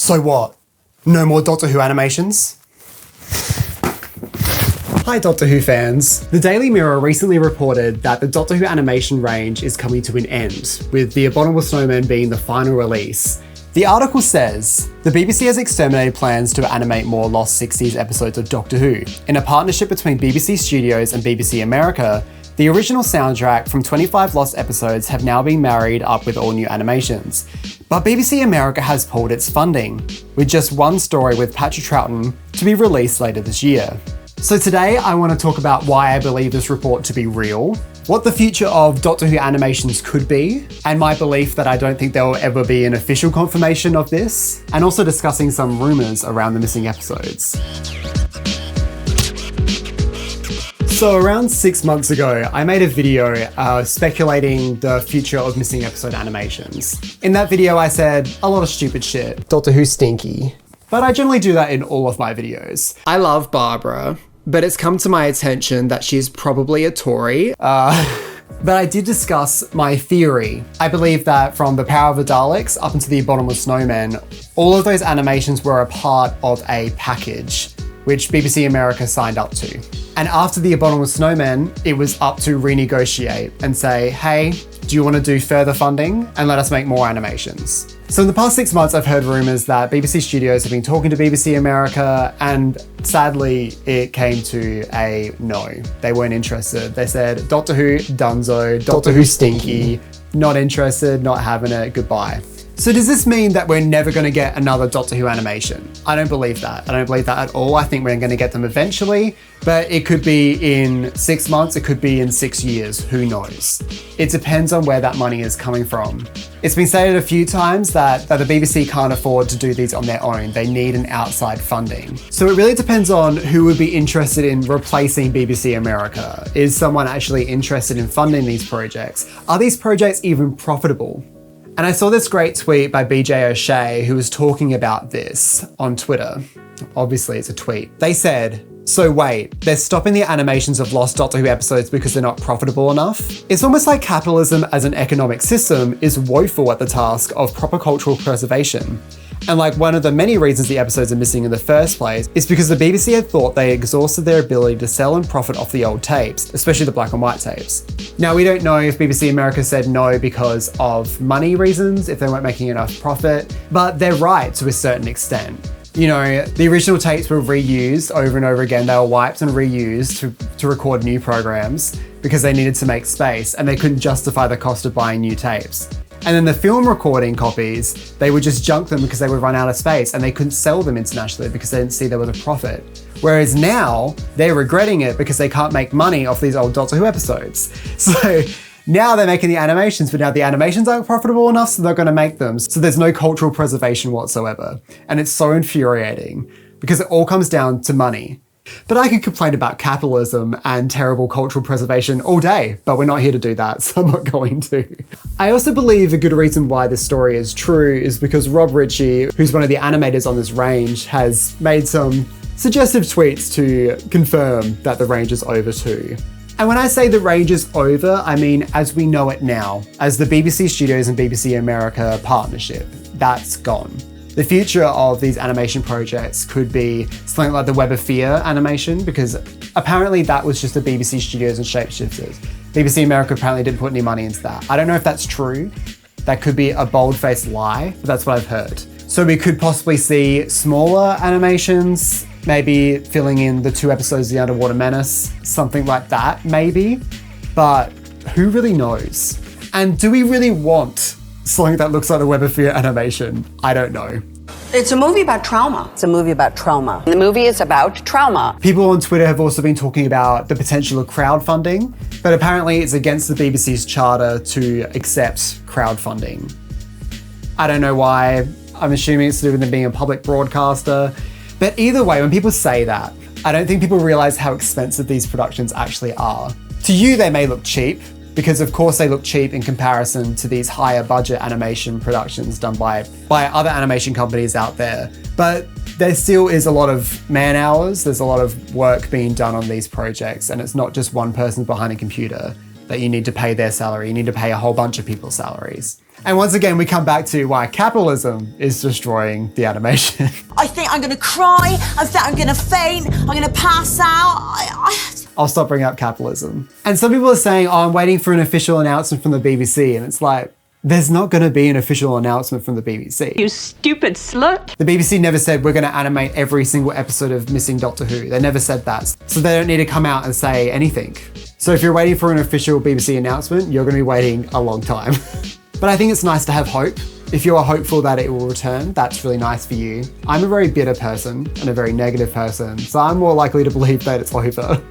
So what? No more Doctor Who animations? Hi Doctor Who fans. The Daily Mirror recently reported that the Doctor Who animation range is coming to an end, with The Abominable Snowman being the final release. The article says, the BBC has exterminated plans to animate more lost 60s episodes of Doctor Who. In a partnership between BBC Studios and BBC America, the original soundtrack from 25 lost episodes have now been married up with all new animations. But BBC America has pulled its funding, with just one story with Patrick Troughton to be released later this year. So today I want to talk about why I believe this report to be real, what the future of Doctor Who animations could be, and my belief that I don't think there will ever be an official confirmation of this, and also discussing some rumours around the missing episodes. So around 6 months ago, I made a video speculating the future of missing episode animations. In that video I said a lot of stupid shit. Doctor Who stinky. But I generally do that in all of my videos. I love Barbara, but it's come to my attention that she's probably a Tory. But I did discuss my theory. I believe that from The Power of the Daleks up into The Abominable Snowman, all of those animations were a part of a package, which BBC America signed up to. And after The Abominable Snowman, it was up to renegotiate and say, hey, do you want to do further funding and let us make more animations? So in the past 6 months, I've heard rumours that BBC Studios have been talking to BBC America, and sadly, it came to a no. They weren't interested. They said, Doctor Who, dunzo, Doctor Who stinky, not interested, not having it, goodbye. So does this mean that we're never going to get another Doctor Who animation? I don't believe that. I don't believe that at all. I think we're going to get them eventually, but it could be in 6 months, it could be in 6 years, who knows? It depends on where that money is coming from. It's been stated a few times that the BBC can't afford to do these on their own. They need an outside funding. So it really depends on who would be interested in replacing BBC America. Is someone actually interested in funding these projects? Are these projects even profitable? And I saw this great tweet by BJ O'Shea who was talking about this on Twitter. Obviously it's a tweet. They said, so wait, they're stopping the animations of lost Doctor Who episodes because they're not profitable enough? It's almost like capitalism as an economic system is woeful at the task of proper cultural preservation. And like one of the many reasons the episodes are missing in the first place is because the BBC had thought they exhausted their ability to sell and profit off the old tapes, especially the black and white tapes. Now we don't know if BBC America said no because of money reasons, if they weren't making enough profit, but they're right to a certain extent. You know, the original tapes were reused over and over again. They were wiped and reused to record new programs because they needed to make space and they couldn't justify the cost of buying new tapes. And then the film recording copies, they would just junk them because they would run out of space and they couldn't sell them internationally because they didn't see there was a profit. Whereas now, they're regretting it because they can't make money off these old Doctor Who episodes. So now they're making the animations, but now the animations aren't profitable enough, so they're going to make them. So there's no cultural preservation whatsoever. And it's so infuriating because it all comes down to money. But I could complain about capitalism and terrible cultural preservation all day, but we're not here to do that, so I'm not going to. I also believe a good reason why this story is true is because Rob Ritchie, who's one of the animators on this range, has made some suggestive tweets to confirm that the range is over too. And when I say the range is over, I mean as we know it now, as the BBC Studios and BBC America partnership. That's gone. The future of these animation projects could be something like the Web of Fear animation, because apparently that was just the BBC Studios and Shapeshifters. BBC America apparently didn't put any money into that. I don't know if that's true. That could be a bold-faced lie, but that's what I've heard. So we could possibly see smaller animations, maybe filling in the 2 episodes of The Underwater Menace, something like that, maybe. But who really knows? And do we really want something that looks like a Web of Fear animation? I don't know. It's a movie about trauma. It's a movie about trauma. The movie is about trauma. People on Twitter have also been talking about the potential of crowdfunding, but apparently it's against the BBC's charter to accept crowdfunding. I don't know why. I'm assuming it's to do with them being a public broadcaster. But either way, when people say that, I don't think people realize how expensive these productions actually are. To you, they may look cheap, because of course they look cheap in comparison to these higher budget animation productions done by other animation companies out there. But there still is a lot of man hours, there's a lot of work being done on these projects, and it's not just one person behind a computer that you need to pay their salary, you need to pay a whole bunch of people's salaries. And once again, we come back to why capitalism is destroying the animation. I think I'm gonna cry, I think I'm gonna faint, I'm gonna pass out. I'll stop bringing up capitalism. And some people are saying, oh, I'm waiting for an official announcement from the BBC. And it's like, there's not gonna be an official announcement from the BBC. You stupid slut. The BBC never said we're gonna animate every single episode of Missing Doctor Who. They never said that. So they don't need to come out and say anything. So if you're waiting for an official BBC announcement, you're gonna be waiting a long time. But I think it's nice to have hope. If you are hopeful that it will return, that's really nice for you. I'm a very bitter person and a very negative person, so I'm more likely to believe that it's over.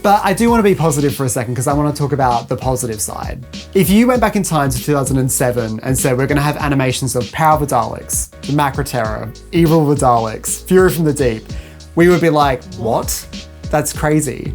But I do want to be positive for a second because I want to talk about the positive side. If you went back in time to 2007 and said we're going to have animations of Power of the Daleks, the Macra Terror, Evil of the Daleks, Fury from the Deep, we would be like, what? That's crazy.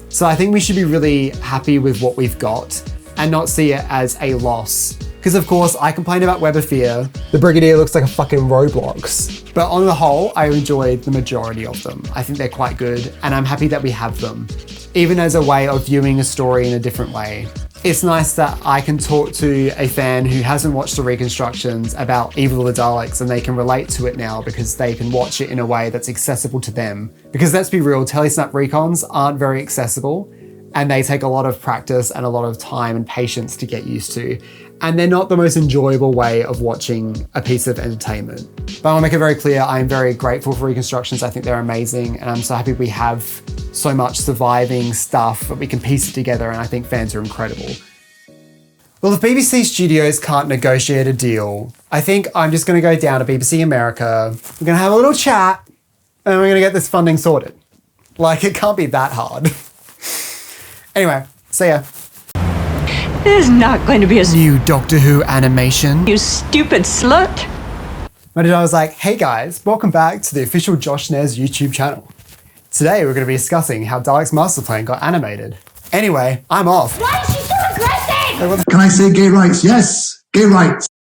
So I think we should be really happy with what we've got and not see it as a loss. Because of course, I complain about Web of Fear. The Brigadier looks like a fucking Roblox. But on the whole, I enjoyed the majority of them. I think they're quite good, and I'm happy that we have them. Even as a way of viewing a story in a different way. It's nice that I can talk to a fan who hasn't watched the reconstructions about Evil of the Daleks and they can relate to it now because they can watch it in a way that's accessible to them. Because let's be real, Telesnap recons aren't very accessible and they take a lot of practice and a lot of time and patience to get used to. And they're not the most enjoyable way of watching a piece of entertainment. But I want to make it very clear, I am very grateful for reconstructions. I think they're amazing. And I'm so happy we have so much surviving stuff that we can piece it together. And I think fans are incredible. Well, if BBC Studios can't negotiate a deal, I think I'm just going to go down to BBC America. We're going to have a little chat and we're going to get this funding sorted. Like, it can't be that hard. Anyway, see ya. There's not going to be a New Doctor Who animation. you stupid slut. My dad was like, hey guys, welcome back to the official Josh Nares YouTube channel. Today we're going to be discussing how Dalek's Master Plan got animated. Anyway, I'm off. Why is she so aggressive? Can I say gay rights? Yes, gay rights.